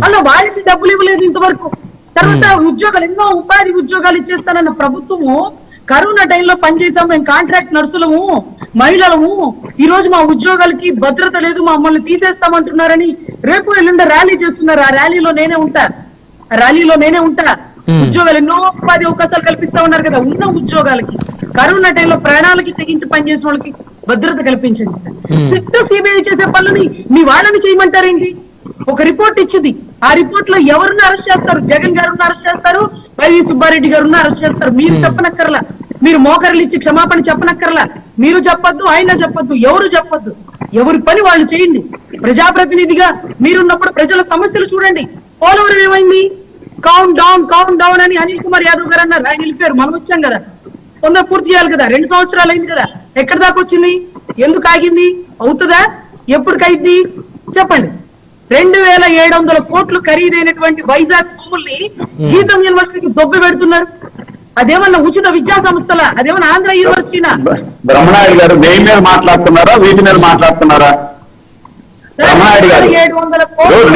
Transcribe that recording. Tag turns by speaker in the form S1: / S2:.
S1: అలా వాళ్ళకి డబ్బులు ఇవ్వలేదు ఇంతవరకు. తర్వాత ఉద్యోగాలు ఎన్నో ఉపాధి ఉద్యోగాలు ఇచ్చేస్తానన్న ప్రభుత్వము కరోనా టైంలో పనిచేసాము, మేము కాంట్రాక్ట్ నర్సులము, మహిళలము, ఈ రోజు మా ఉద్యోగాలకి భద్రత లేదు, మమ్మల్ని తీసేస్తామంటున్నారని రేపు ఎల్లుండి ర్యాలీ చేస్తున్నారు. ఆ ర్యాలీలో నేనే ఉంటా. ఉద్యోగాలు ఎన్నో ఉపాధి అవకాశాలు కల్పిస్తా ఉన్నారు కదా. ఉన్న ఉద్యోగాలకి కరోనా టైంలో ప్రాణాలకి తెగించి పనిచేసిన వాళ్ళకి భద్రత కల్పించండి సార్. సిట్ సిబిఐ చేసే పనులని మీ వాళ్ళని చేయమంటారేంటి? ఒక రిపోర్ట్ ఇచ్చింది, ఆ రిపోర్ట్ లో ఎవరిని అరెస్ట్ చేస్తారు? జగన్ గారుని అరెస్ట్ చేస్తారు, వైవి సుబ్బారెడ్డి గారుని అరెస్ట్ చేస్తారు. మీరు చెప్పనక్కర్లా, మీరు మోకర్లు ఇచ్చి క్షమాపణ చెప్పనక్కర్లా, మీరు చెప్పొద్దు, ఆయన చెప్పొద్దు, ఎవరు చెప్పొద్దు. ఎవరి పని వాళ్ళు చేయండి. ప్రజాప్రతినిధిగా మీరున్నప్పుడు ప్రజల సమస్యలు చూడండి. పోలవరం ఏమైంది? కౌంట్ డౌన్ అని అనిల్ కుమార్ యాదవ్ గారు అన్నారు, ఆయన వెళ్ళిపోయారు. మనం వచ్చాం కదా, తొందర పూర్తి చేయాలి కదా. 2 సంవత్సరాలు అయింది కదా, ఎక్కడి దాకా వచ్చింది? ఎందుకు ఆగింది? అవుతుందా? ఎప్పటికైద్ది చెప్పండి. 2700 కోట్లు ఖరీదైనటువంటి వైజాగ్ భూముల్ని గీతం యూనివర్సిటీకి దొబ్బి పెడుతున్నారు. అదేమన్నా ఉచిత విద్యా సంస్థల? అదేమన్నా ఆంధ్ర యూనివర్సిటీనా?
S2: బ్రహ్మనాయుడు గారు దేని మీద మాట్లాడుతున్నారా, వీటి మీద మాట్లాడుతున్నారా? బ్రహ్మనాయుడు గారు
S1: 700 కోట్లు